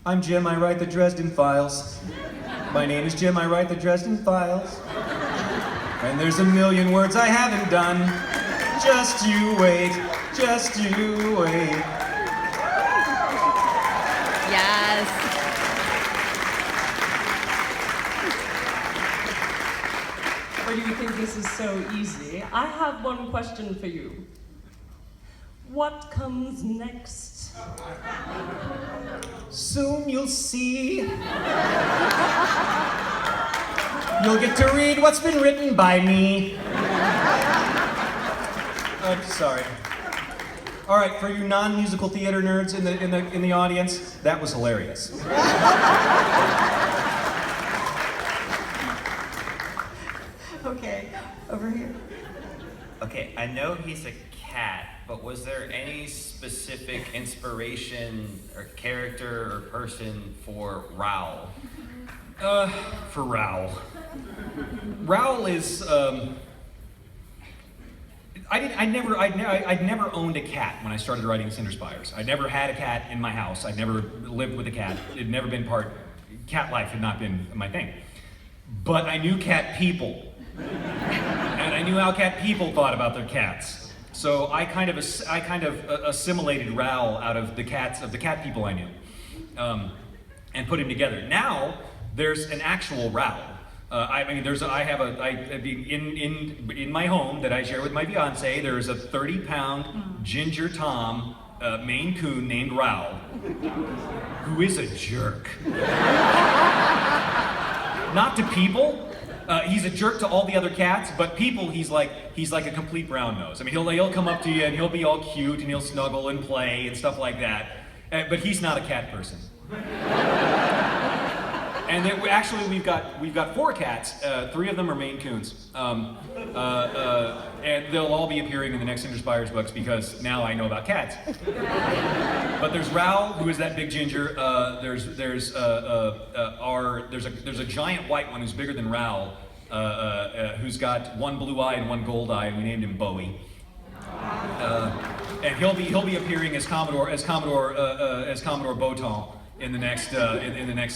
I'm Jim, I write the Dresden Files. My name is Jim, I write the Dresden Files. And there's a million words I haven't done. Just you wait, just you wait. Yes. Or do you think this is so easy? I have one question for you. What comes next? Soon you'll see. You'll get to read what's been written by me. Sorry. All right, for you non-musical theater nerds in the audience, that was hilarious. Okay, over here. Okay, I know he's a cat, but was there any specific inspiration or character or person for Raoul? For Raoul. Raoul is, I'd never owned a cat when I started writing Cinder Spires. I never had a cat in my house. I'd never lived with a cat. It'd never been cat life had not been my thing. But I knew cat people. And I knew how cat people thought about their cats. So I kind of assimilated Raoul out of the cat people I knew, and put him together. Now there's an actual Raoul. In my home that I share with my fiance, there's a 30-pound Ginger Tom Maine Coon named Raoul, who is a jerk. Not to people. He's a jerk to all the other cats, but people, he's like a complete brown nose. I mean, he'll come up to you and he'll be all cute and he'll snuggle and play and stuff like that. But he's not a cat person. And then, actually, we've got 4 cats. 3 of them are Maine Coons, and they'll all be appearing in the next Cinder Spires books because now I know about cats. But there's Raoul, who is that big ginger. There's a giant white one who's bigger than Raoul, who's got 1 blue eye and 1 gold eye, and we named him Bowie. And he'll be appearing as Commodore Boton in the next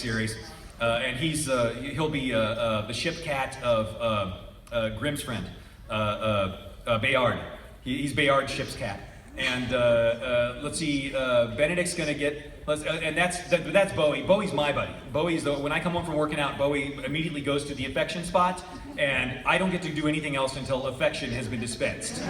series. And he'll be the ship cat of Grimm's friend, Bayard. He's Bayard's ship's cat. And let's see, Benedict's gonna get, and that's Bowie. Bowie's my buddy. When I come home from working out, Bowie immediately goes to the affection spot, and I don't get to do anything else until affection has been dispensed.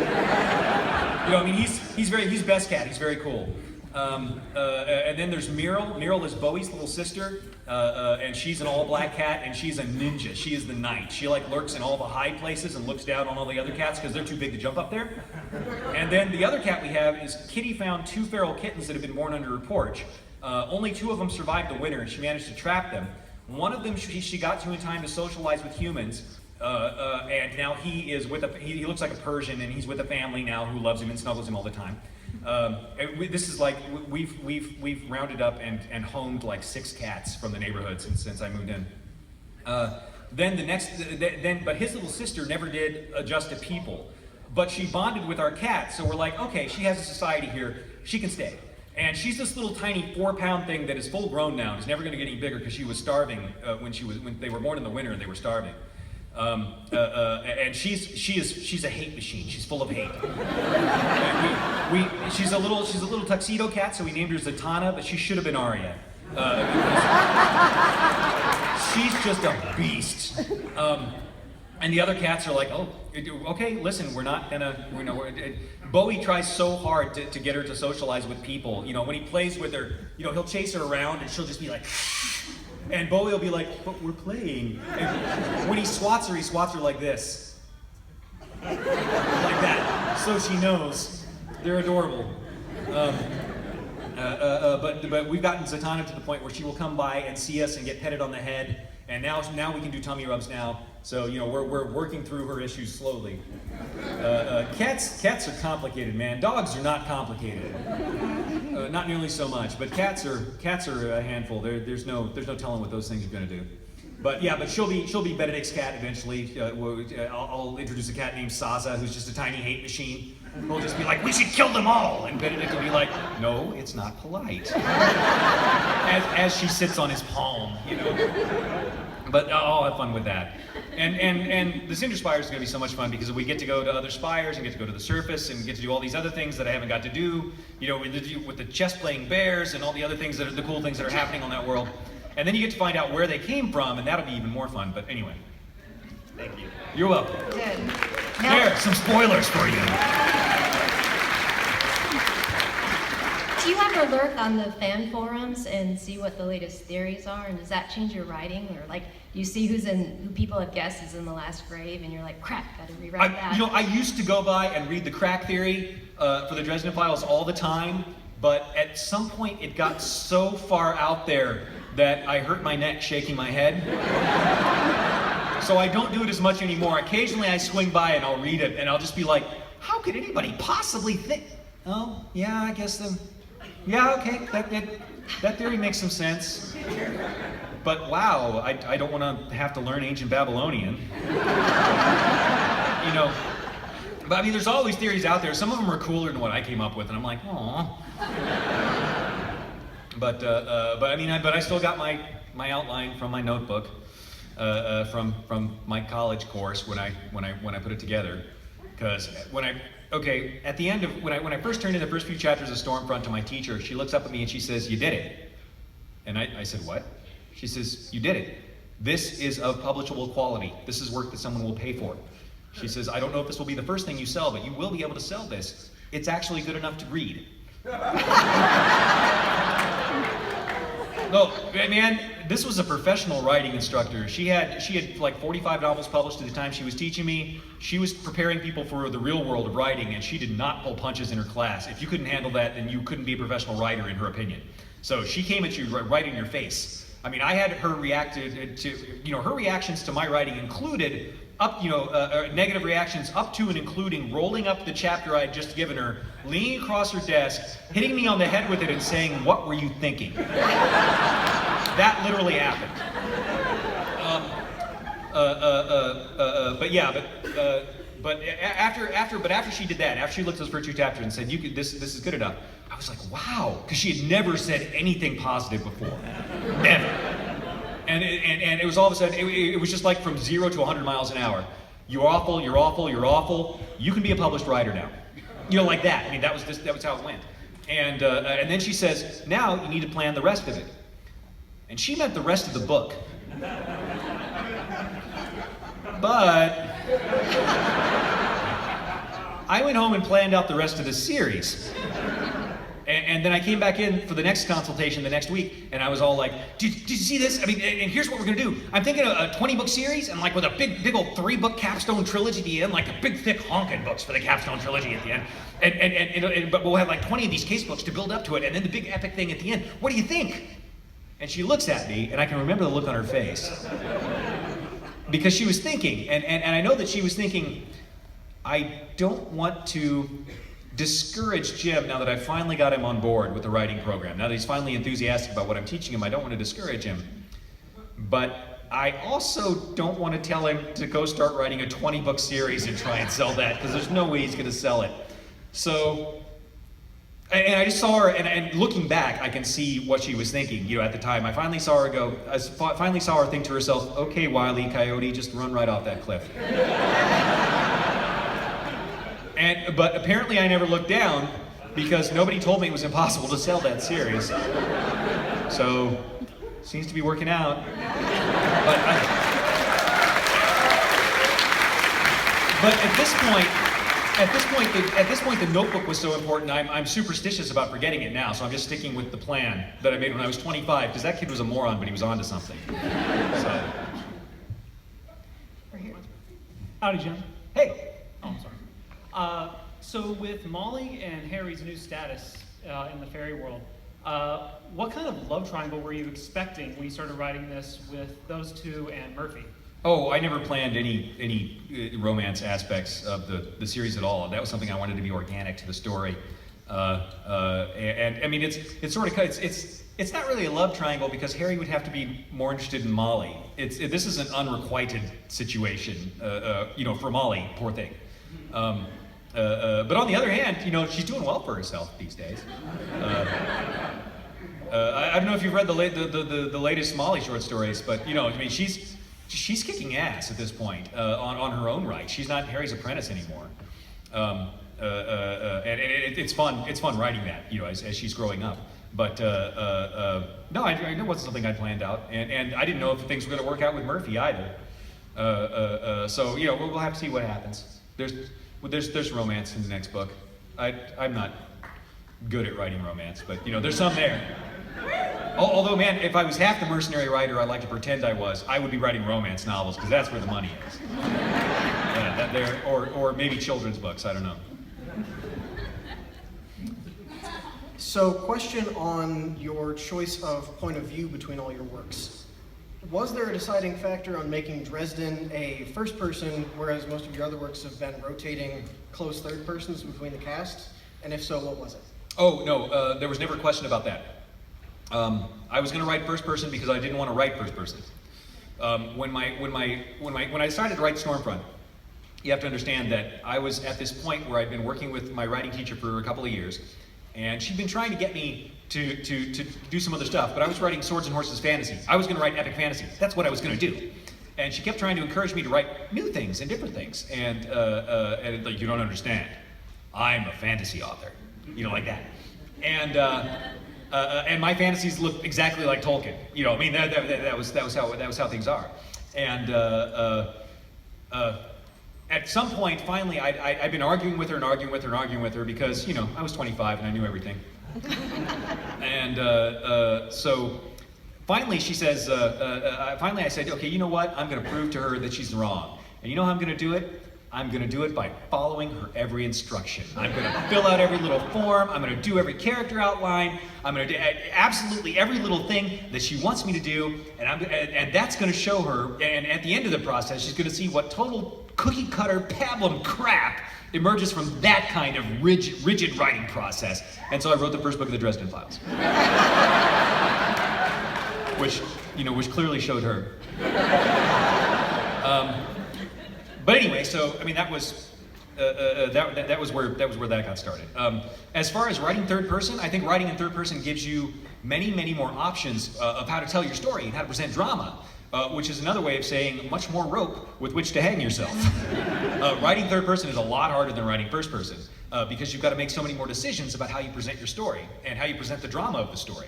He's best cat. He's very cool. And then there's Meryl. Meryl is Bowie's little sister, and she's an all-black cat, and she's a ninja. She is the knight. She lurks in all the high places and looks down on all the other cats because they're too big to jump up there. And then the other cat we have is Kitty found 2 feral kittens that have been born under her porch. Only 2 of them survived the winter, and she managed to trap them. One of them she got to in time to socialize with humans, and now he looks like a Persian, and he's with a family now who loves him and snuggles him all the time. This is like we've rounded up and homed like 6 cats from the neighborhood since I moved in. But his little sister never did adjust to people. but she bonded with our cat, so we're like, okay, she has a society here, she can stay. And she's this little tiny 4-pound thing that is full grown now and is never going to get any bigger because she was starving when they were born in the winter and they were starving. And she's a hate machine. She's full of hate. She's a little tuxedo cat, so we named her Zatanna, but she should have been Arya. She's just a beast. And the other cats are like, oh, okay, listen, we're not gonna, Bowie tries so hard to get her to socialize with people. When he plays with her, he'll chase her around and she'll just be like, and Bowie will be like, but we're playing. And when he swats her like this. Like that, so she knows. They're adorable. But we've gotten Zatanna to the point where she will come by and see us and get petted on the head. And now we can do tummy rubs now. So, we're working through her issues slowly. Cats are complicated, man. Dogs are not complicated. Not nearly so much, but cats are a handful. There's no telling what those things are going to do. But yeah, but she'll be Benedict's cat eventually. I'll introduce a cat named Saza, who's just a tiny hate machine. We'll just be like, we should kill them all, and Benedict will be like, no, it's not polite. As she sits on his palm, But I'll have fun with that. And the Cinder Spires is going to be so much fun because we get to go to other spires and get to go to the surface and get to do all these other things that I haven't got to do, with the chess-playing bears and all the other things the cool things that are happening on that world. And then you get to find out where they came from, and that'll be even more fun. But anyway, thank you. You're welcome. Good. There, some spoilers for you. Do you ever lurk on the fan forums and see what the latest theories are? And does that change your writing? Or you see who people have guessed is in the last grave, and you're like, crap, gotta rewrite that. I used to go by and read the crack theory for the Dresden Files all the time, but at some point it got so far out there that I hurt my neck shaking my head. So I don't do it as much anymore. Occasionally I swing by and I'll read it, and I'll just be like, how could anybody possibly think? Oh, yeah, I guess yeah, okay, that theory makes some sense. But wow, I don't want to have to learn ancient Babylonian. But I mean, there's all these theories out there. Some of them are cooler than what I came up with, and I'm like, aw. But I still got my outline from my notebook, from my college course when I put it together, because at the end of when I first turned in the first few chapters of Stormfront to my teacher, she looks up at me and she says, "You did it." And I said, "What?" She says, "You did it. This is of publishable quality. This is work that someone will pay for." She says, "I don't know if this will be the first thing you sell, but you will be able to sell this. It's actually good enough to read." No, man, this was a professional writing instructor. She had like 45 novels published at the time she was teaching me. She was preparing people for the real world of writing, and she did not pull punches in her class. If you couldn't handle that, then you couldn't be a professional writer, in her opinion. So she came at you right in your face. I mean, I had her reacted to, her reactions to my writing included negative reactions up to and including rolling up the chapter I had just given her, leaning across her desk, hitting me on the head with it and saying, "What were you thinking?" That literally happened. But after she did that, after she looked at those first two chapters and said, this is good enough, I was like, wow, because she had never said anything positive before. Never. And it was all of a sudden, it was just like from 0 to 100 miles an hour. You're awful, you're awful, you're awful. You can be a published writer now. Like that. I mean, that was how it went. And then she says, now you need to plan the rest of it. And she meant the rest of the book. But I went home and planned out the rest of the series. And then I came back in for the next consultation the next week, and I was all like, did you see this? I mean, and here's what we're gonna do. I'm thinking a 20-book series, and like with a big old 3-book capstone trilogy at the end, like the big thick honking books for the capstone trilogy at the end. But we'll have like 20 of these case books to build up to it, and then the big epic thing at the end. What do you think? And she looks at me, and I can remember the look on her face. Because she was thinking, and I know that she was thinking, I don't want to discourage Jim now that I finally got him on board with the writing program. Now that he's finally enthusiastic about what I'm teaching him, I don't want to discourage him. But I also don't want to tell him to go start writing a 20-book series and try and sell that, because there's no way he's going to sell it. So, and I just saw her, and looking back, I can see what she was thinking, you know, at the time. I finally saw her think to herself, okay, Wile E. Coyote, just run right off that cliff. But apparently I never looked down, because nobody told me it was impossible to sell that series. So, seems to be working out. But at this point, the notebook was so important. I'm superstitious about forgetting it now, so I'm just sticking with the plan that I made when I was 25, because that kid was a moron, but he was onto something. So. Howdy, Jim. Hey. Oh, I'm sorry. So with Molly and Harry's new status in the fairy world, what kind of love triangle were you expecting when you started writing this with those two and Murphy? Oh, I never planned any romance aspects of the series at all. That was something I wanted to be organic to the story. And I mean, it's sort of it's not really a love triangle, because Harry would have to be more interested in Molly. This is an unrequited situation, you know, for Molly, poor thing. But on the other hand, you know, she's doing well for herself these days. I don't know if you've read the latest Molly short stories, but you know, I mean, she's kicking ass at this point on her own right. She's not Harry's apprentice anymore, and it's fun. It's fun writing that, you know, as she's growing up. But no, it wasn't something I planned out, and I didn't know if things were going to work out with Murphy either. So you know, we'll have to see what happens. There's romance in the next book. I'm not good at writing romance, but you know, there's some there. Although, man, if I was half the mercenary writer I like to pretend I would be writing romance novels, because that's where the money is. Or maybe children's books, I don't know. So, question on your choice of point of view between all your works. Was there a deciding factor on making Dresden a first person, whereas most of your other works have been rotating close third persons between the cast? And if so, what was it? Oh, no, there was never a question about that. I was going to write first person because I didn't want to write first person. When I decided to write Stormfront, you have to understand that I was at this point where I'd been working with my writing teacher for a couple of years, and she'd been trying to get me to do some other stuff, but I was writing Swords and Horses fantasy. I was going to write epic fantasy. That's what I was going to do. And she kept trying to encourage me to write new things and different things. And like, you don't understand. I'm a fantasy author. You know, like that. And my fantasies look exactly like Tolkien. You know, I mean, that was how things are. And at some point, finally, I'd been arguing with her because, you know, I was 25 and I knew everything. And so finally she says, finally I said, okay, you know what? I'm going to prove to her that she's wrong. And you know how I'm going to do it? I'm going to do it by following her every instruction. I'm going to fill out every little form. I'm going to do every character outline. I'm going to do absolutely every little thing that she wants me to do. And that's going to show her, and at the end of the process, she's going to see what total cookie cutter pablum crap emerges from that kind of rigid writing process. And so I wrote the first book of the Dresden Files. which clearly showed her. But anyway, so I mean that was where that got started. As far as writing third person, I think writing in third person gives you many more options of how to tell your story and how to present drama, which is another way of saying much more rope with which to hang yourself. Writing third person is a lot harder than writing first person because you've got to make so many more decisions about how you present your story and how you present the drama of the story.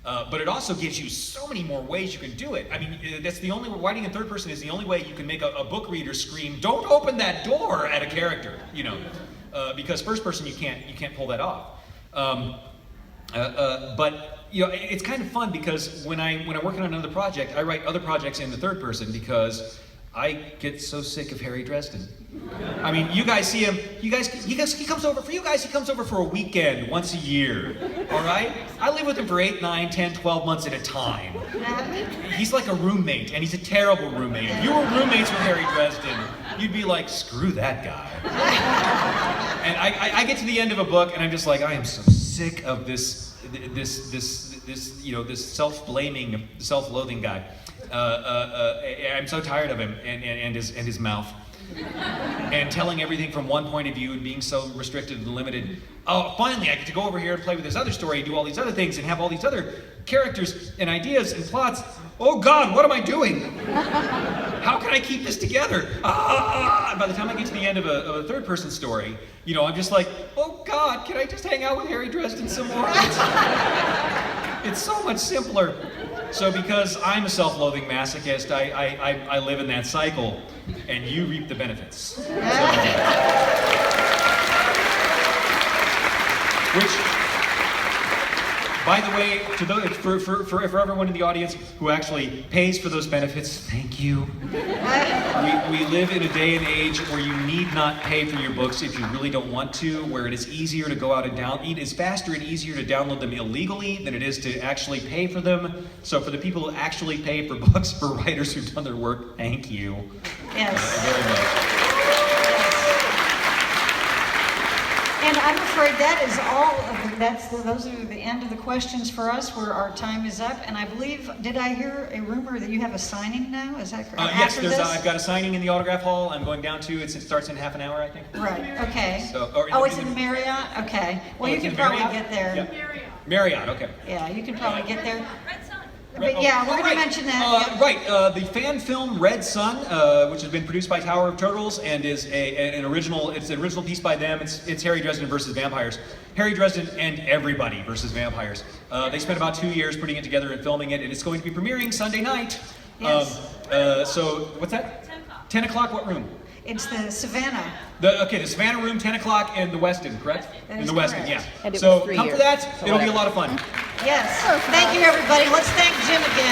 But it also gives you so many more ways you can do it. I mean, that's the only writing in third person is the only way you can make a book reader scream, "Don't open that door!" at a character, you know, because first person you can't pull that off. But you know, it's kind of fun because when I'm working on another project, I write other projects in the third person because I get so sick of Harry Dresden. I mean, you guys see him. He comes over for you guys. He comes over for a weekend once a year. All right? I live with him for 8, 9, 10, 12 months at a time. He's like a roommate, and he's a terrible roommate. If you were roommates with Harry Dresden, you'd be like, screw that guy. And I get to the end of a book, and I'm just like, I am so sick of this self-blaming, self-loathing guy. I'm so tired of him and his mouth. And telling everything from one point of view and being so restricted and limited. Oh, finally, I get to go over here and play with this other story, do all these other things, and have all these other characters and ideas and plots. Oh God, what am I doing? How can I keep this together? By the time I get to the end of a third-person story, you know, I'm just like, oh God, can I just hang out with Harry Dresden some more? It's so much simpler. So because I'm a self-loathing masochist, I live in that cycle, and you reap the benefits. So, which, by the way, to those, for everyone in the audience who actually pays for those benefits, thank you. We live in a day and age where you need not pay for your books if you really don't want to, where it is easier to go out and it is faster and easier to download them illegally than it is to actually pay for them. So for the people who actually pay for books, for writers who've done their work, thank you. Yes. Very much. And I'm afraid that is all of those are the end of the questions for us, where our time is up. And I believe, did I hear a rumor that you have a signing now? Is that correct? Yes, I've got a signing in the autograph hall. I'm going down to it. It starts in half an hour, I think. Right. Okay. So, it's in the Marriott. Okay. Well, you can probably get there. Yep. Marriott. Okay. Yeah, you can probably get there. But yeah, we're going to mention that. The fan film Red Sun, which has been produced by Tower of Turtles and is an original piece by them. It's Harry Dresden versus vampires. Harry Dresden and everybody versus vampires. They spent about 2 years putting it together and filming it, and it's going to be premiering Sunday night. Yes. So what's that? 10 o'clock. 10 o'clock. What room? It's the Savannah. The Savannah room, 10 o'clock, and the Westin, correct? That in the correct. Westin, yeah. And it So was 3 come years, for that. so It'll be a whatever. lot of fun. Yes. Thank you, everybody. Let's thank Jim again.